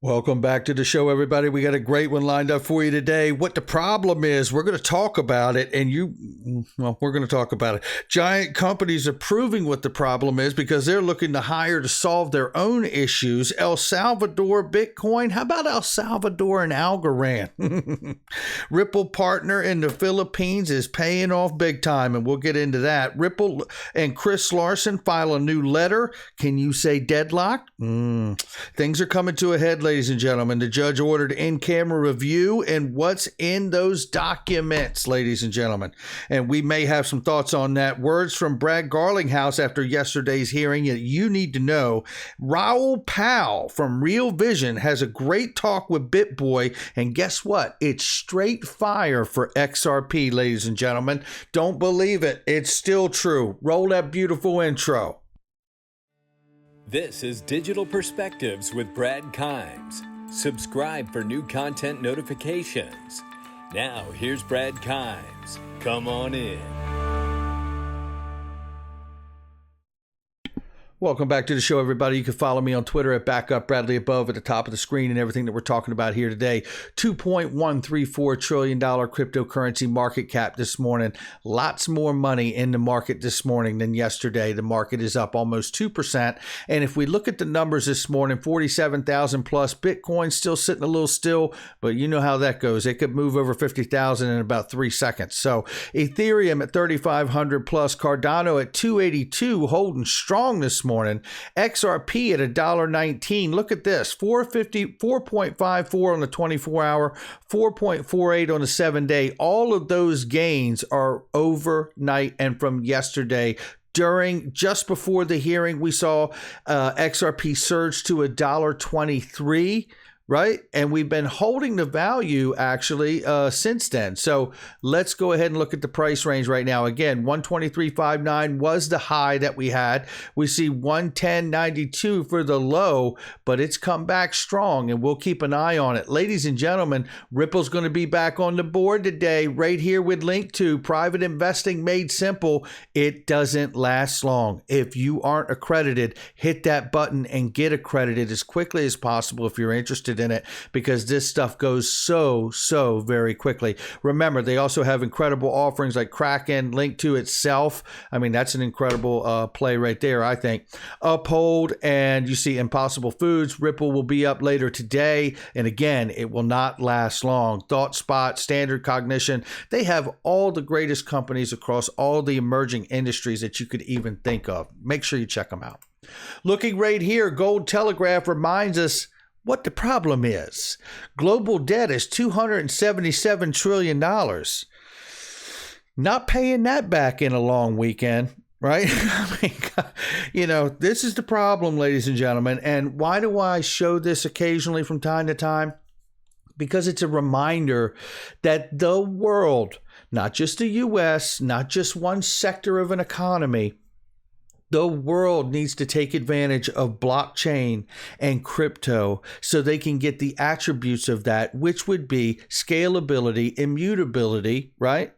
Welcome back to the show, everybody. We got a great one lined up for you today. What the problem is, we're going to talk about it, and we're going to talk about it. Giant companies are proving what the problem is because they're looking to hire to solve their own issues. El Salvador Bitcoin. How about El Salvador and Algorand? Ripple partner in the Philippines is paying off big time, and we'll get into that. Ripple and Chris Larsen file a new letter. Can you say deadlocked? Things are coming to a head, ladies and gentlemen. The judge ordered in-camera review and what's in those documents, ladies and gentlemen. And we may have some thoughts on that. Words from Brad Garlinghouse after yesterday's hearing that you need to know. Raoul Pal from Real Vision has a great talk with BitBoy. And guess what? It's straight fire for XRP, ladies and gentlemen. Don't believe it. It's still true. Roll that beautiful intro. This is Digital Perspectives with Brad Kimes. Subscribe for new content notifications. Now, here's Brad Kimes. Come on in. Welcome back to the show, everybody. You can follow me on Twitter at BackupBradleyAbove at the top of the screen and everything that we're talking about here today. $2.134 trillion cryptocurrency market cap this morning. Lots more money in the market this morning than yesterday. The market is up almost 2%. And if we look at the numbers this morning, 47,000 plus. Bitcoin still sitting a little still, but you know how that goes. It could move over 50,000 in about 3 seconds. So Ethereum at 3,500 plus. Cardano at 282, holding strong this morning. XRP at $1.19. Look at this, 4.54 on the 24-hour, 4.48 on the 7-day. All of those gains are overnight and from yesterday. Just before the hearing, we saw XRP surge to $1.23. Right? And we've been holding the value actually since then. So let's go ahead and look at the price range right now. Again, 123.59 was the high that we had. We see 110.92 for the low, but it's come back strong and we'll keep an eye on it. Ladies and gentlemen, Ripple's going to be back on the board today, right here with link to Private Investing Made Simple. It doesn't last long. If you aren't accredited, hit that button and get accredited as quickly as possible if you're interested in it, because this stuff goes so very quickly. Remember, they also have incredible offerings like Kraken, Link to itself. I mean, that's an incredible play right there, I think. Uphold, and you see Impossible Foods. Ripple will be up later today, and again, it will not last long. ThoughtSpot, Standard Cognition, they have all the greatest companies across all the emerging industries that you could even think of. Make sure you check them out. Looking right here, Gold Telegraph reminds us what the problem is. Global debt is $277 trillion. Not paying that back in a long weekend, right? I mean, this is the problem, ladies and gentlemen. And why do I show this occasionally from time to time? Because it's a reminder that the world, not just the U.S., not just one sector of an economy, the world needs to take advantage of blockchain and crypto so they can get the attributes of that, which would be scalability, immutability, right?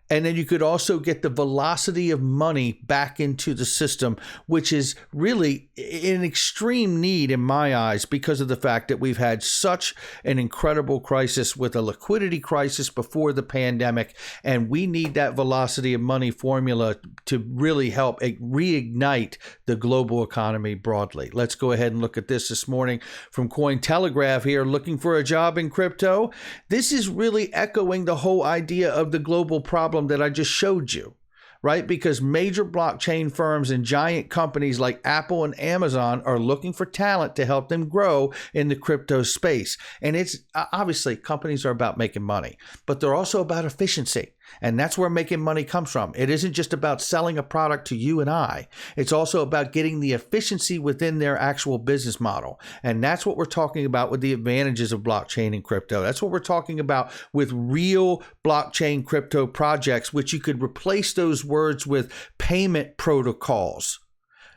And then you could also get the velocity of money back into the system, which is really in extreme need in my eyes because of the fact that we've had such an incredible crisis with a liquidity crisis before the pandemic. And we need that velocity of money formula to really help reignite the global economy broadly. Let's go ahead and look at this morning from Cointelegraph here, looking for a job in crypto. This is really echoing the whole idea of the global problem that I just showed you, right? Because major blockchain firms and giant companies like Apple and Amazon are looking for talent to help them grow in the crypto space. And it's obviously companies are about making money, but they're also about efficiency. And that's where making money comes from. It isn't just about selling a product to you and I. It's also about getting the efficiency within their actual business model. And that's what we're talking about with the advantages of blockchain and crypto. That's what we're talking about with real blockchain crypto projects, which you could replace those words with payment protocols,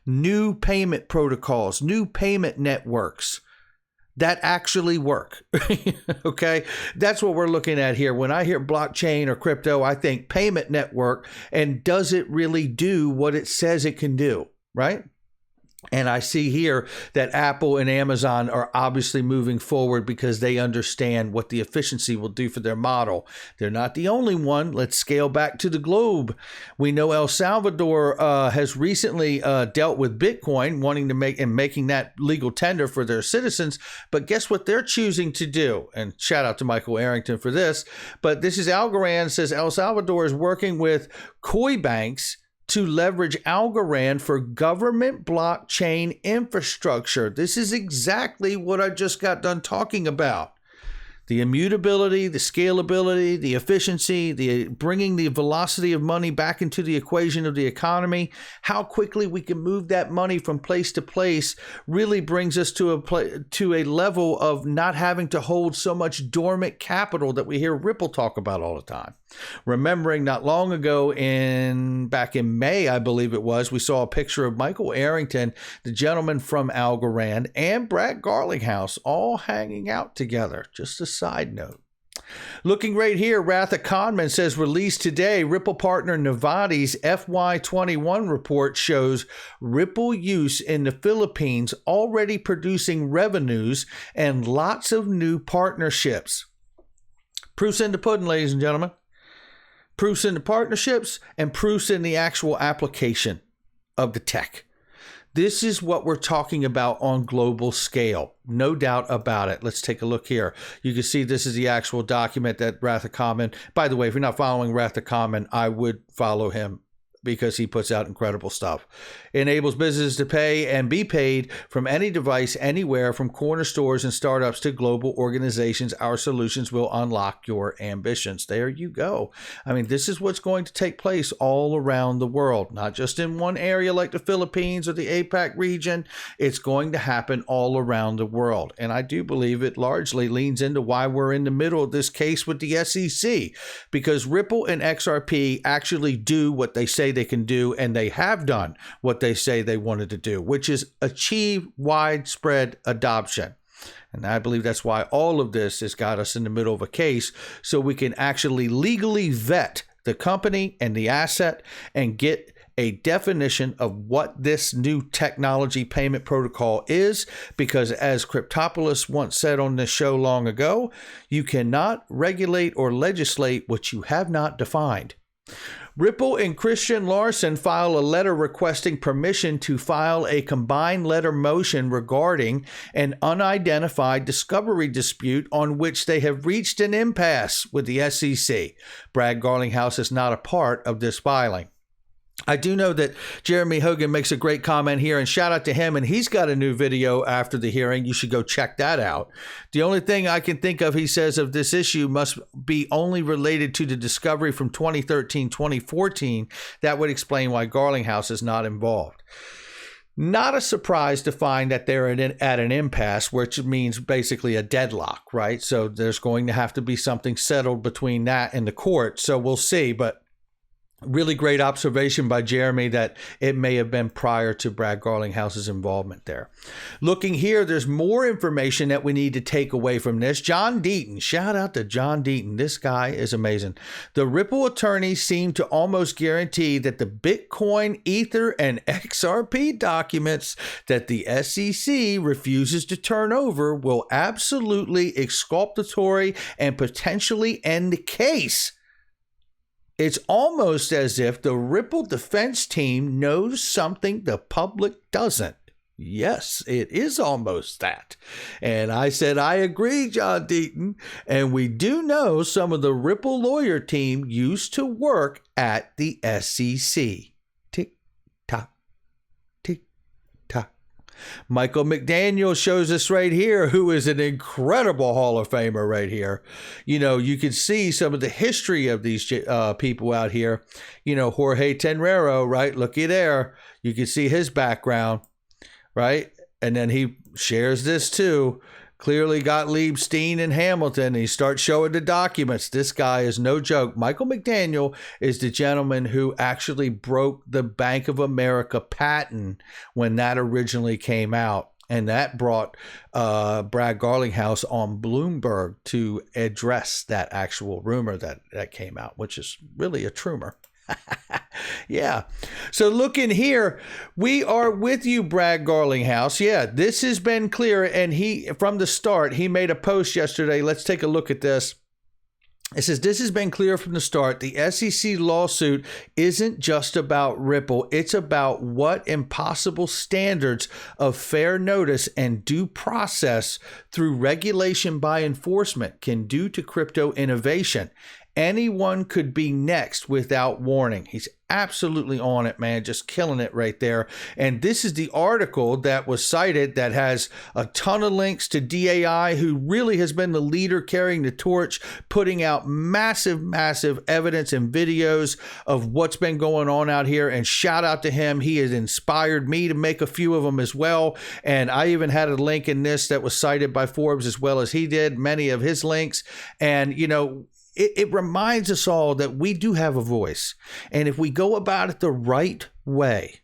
new payment protocols, new payment networks that actually work. Okay, that's what we're looking at here. When I hear blockchain or crypto, I think payment network, and does it really do what it says it can do, right? And I see here that Apple and Amazon are obviously moving forward because they understand what the efficiency will do for their model. They're not the only one. Let's scale back to the globe. We know El Salvador has recently dealt with Bitcoin, wanting to making that legal tender for their citizens. But guess what they're choosing to do? And shout out to Michael Arrington for this. But this is Algorand says El Salvador is working with Koi banks to leverage Algorand for government blockchain infrastructure. This is exactly what I just got done talking about. The immutability, the scalability, the efficiency, the bringing the velocity of money back into the equation of the economy, how quickly we can move that money from place to place really brings us to a level of not having to hold so much dormant capital that we hear Ripple talk about all the time. Remembering not long ago back in May, I believe it was, we saw a picture of Michael Arrington, the gentleman from Algorand, and Brad Garlinghouse all hanging out together. Just a side note. Looking right here, Ratha Conman says, released today, Ripple partner Novati's FY21 report shows Ripple use in the Philippines already producing revenues and lots of new partnerships. Proof's in the pudding, ladies and gentlemen. Proofs in the partnerships and proofs in the actual application of the tech. This is what we're talking about on global scale. No doubt about it. Let's take a look here. You can see this is the actual document that Ratha Conman, by the way, if you're not following Ratha Conman, I would follow him because he puts out incredible stuff. Enables businesses to pay and be paid from any device, anywhere, from corner stores and startups to global organizations. Our solutions will unlock your ambitions. There you go. I mean, this is what's going to take place all around the world, not just in one area like the Philippines or the APAC region. It's going to happen all around the world. And I do believe it largely leans into why we're in the middle of this case with the SEC, because Ripple and XRP actually do what they say they can do, and they have done what they say they wanted to do, which is achieve widespread adoption. And I believe that's why all of this has got us in the middle of a case, so we can actually legally vet the company and the asset and get a definition of what this new technology payment protocol is, because as Cryptopolis once said on this show long ago, you cannot regulate or legislate what you have not defined. Ripple and Christian Larson file a letter requesting permission to file a combined letter motion regarding an unidentified discovery dispute on which they have reached an impasse with the SEC. Brad Garlinghouse is not a part of this filing. I do know that Jeremy Hogan makes a great comment here, and shout out to him. And he's got a new video after the hearing. You should go check that out. The only thing I can think of, he says, of this issue must be only related to the discovery from 2013, 2014. That would explain why Garlinghouse is not involved. Not a surprise to find that they're at an impasse, which means basically a deadlock, right? So there's going to have to be something settled between that and the court. So we'll see. But really great observation by Jeremy that it may have been prior to Brad Garlinghouse's involvement there. Looking here, there's more information that we need to take away from this. John Deaton, shout out to John Deaton. This guy is amazing. The Ripple attorneys seem to almost guarantee that the Bitcoin, Ether, and XRP documents that the SEC refuses to turn over will absolutely exculpatory and potentially end the case. It's almost as if the Ripple defense team knows something the public doesn't. Yes, it is almost that. And I said, I agree, John Deaton. And we do know some of the Ripple lawyer team used to work at the SEC. Tick, tock, tick, tock. Michael McDaniel shows us right here, who is an incredible Hall of Famer right here. You know, you can see some of the history of these people out here. You know, Jorge Tenreiro, right? Looky there. You can see his background, right? And then he shares this too. Clearly Gottlieb, Steen, and Hamilton. He starts showing the documents. This guy is no joke. Michael McDaniel is the gentleman who actually broke the Bank of America patent when that originally came out. And that brought Brad Garlinghouse on Bloomberg to address that actual rumor that came out, which is really a trumor. Yeah. So look in here, we are with you, Brad Garlinghouse. Yeah, this has been clear. And from the start, he made a post yesterday. Let's take a look at this. It says, this has been clear from the start. The SEC lawsuit isn't just about Ripple. It's about what impossible standards of fair notice and due process through regulation by enforcement can do to crypto innovation. Anyone could be next without warning. He's absolutely on it, man. Just killing it right there. And this is the article that was cited that has a ton of links to DAI, who really has been the leader carrying the torch, putting out massive, massive evidence and videos of what's been going on out here. And shout out to him. He has inspired me to make a few of them as well. And I even had a link in this that was cited by Forbes as well as he did, many of his links. And, you know, it reminds us all that we do have a voice. And if we go about it the right way,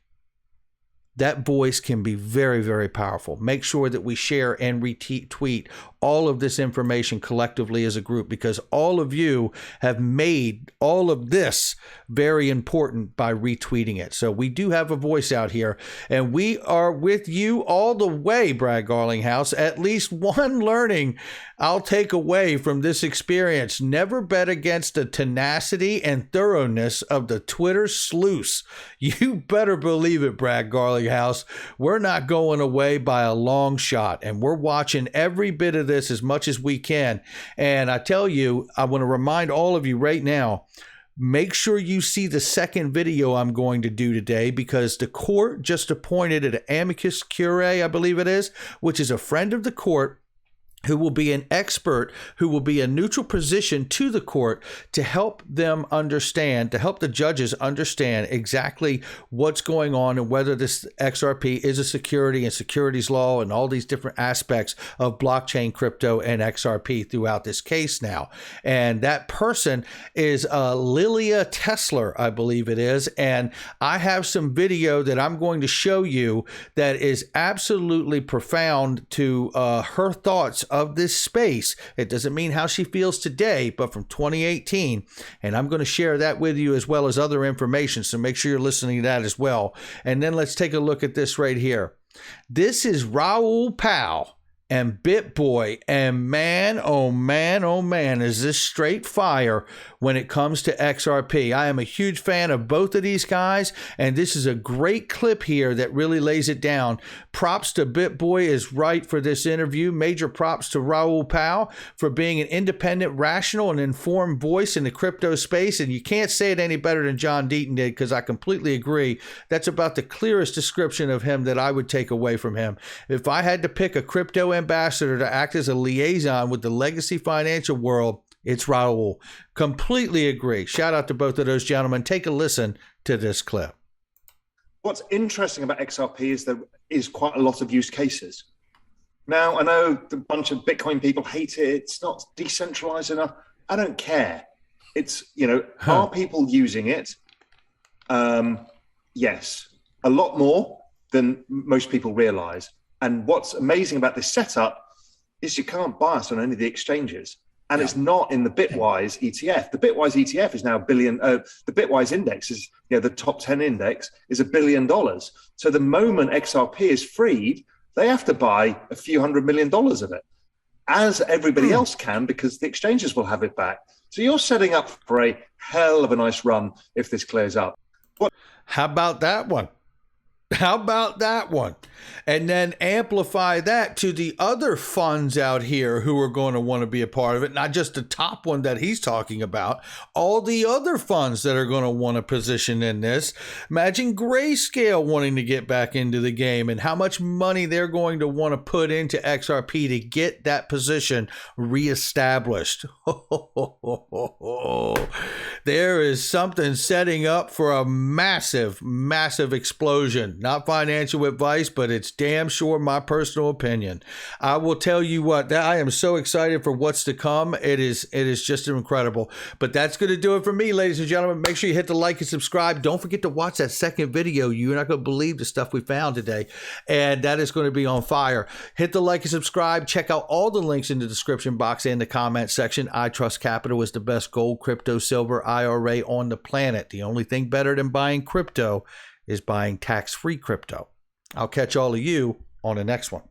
that voice can be very, very powerful. Make sure that we share and retweet all of this information collectively as a group, because all of you have made all of this very important by retweeting it. So we do have a voice out here, and we are with you all the way, Brad Garlinghouse. At least one learning I'll take away from this experience: never bet against the tenacity and thoroughness of the Twitter sleuths. You better believe it, Brad Garlinghouse. We're not going away by a long shot, and we're watching every bit of this as much as we can. And I tell you, I want to remind all of you right now, make sure you see the second video I'm going to do today, because the court just appointed an amicus curiae, I believe it is, which is a friend of the court, who will be an expert, who will be a neutral position to the court to help them understand, to help the judges understand exactly what's going on and whether this XRP is a security and securities law and all these different aspects of blockchain, crypto, and XRP throughout this case now. And that person is Lilia Tesler, I believe it is. And I have some video that I'm going to show you that is absolutely profound to her thoughts of this space. It doesn't mean how she feels today, but from 2018. And I'm going to share that with you as well as other information. So make sure you're listening to that as well. And then let's take a look at this right here. This is Raoul Pal and BitBoy. And man, oh man, is this straight fire when it comes to XRP. I am a huge fan of both of these guys, and this is a great clip here that really lays it down. Props to BitBoy is right for this interview. Major props to Raoul Pal for being an independent, rational, and informed voice in the crypto space. And you can't say it any better than John Deaton did, because I completely agree. That's about the clearest description of him that I would take away from him. If I had to pick a crypto ambassador to act as a liaison with the legacy financial world, it's Raoul. Completely agree. Shout out to both of those gentlemen. Take a listen to this clip. What's interesting about XRP is there is quite a lot of use cases. Now, I know a bunch of Bitcoin people hate it. It's not decentralized enough. I don't care. It's, are people using it? Yes, a lot more than most people realize. And what's amazing about this setup is you can't buy us on any of the exchanges. And it's not in the Bitwise ETF. The Bitwise ETF is now $1 billion. The Bitwise index is, the top 10 index is $1 billion. So the moment XRP is freed, they have to buy a few $100 million of it, as everybody else can, because the exchanges will have it back. So you're setting up for a hell of a nice run if this clears up. How about that one? How about that one? And then amplify that to the other funds out here who are going to want to be a part of it. Not just the top one that he's talking about, all the other funds that are going to want to position in this. Imagine Grayscale wanting to get back into the game and how much money they're going to want to put into XRP to get that position reestablished. There is something setting up for a massive, massive explosion. opinion, not financial advice, but it's damn sure my personal opinion. I will tell you what, I am so excited for what's to come. It is just incredible. But that's going to do it for me, ladies and gentlemen. Make sure you hit the like and subscribe. Don't forget to watch that second video. You're not going to believe the stuff we found today. And that is going to be on fire. Hit the like and subscribe. Check out all the links in the description box and the comment section. iTrust Capital is the best gold, crypto, silver IRA on the planet. The only thing better than buying crypto is buying tax-free crypto. I'll catch all of you on the next one.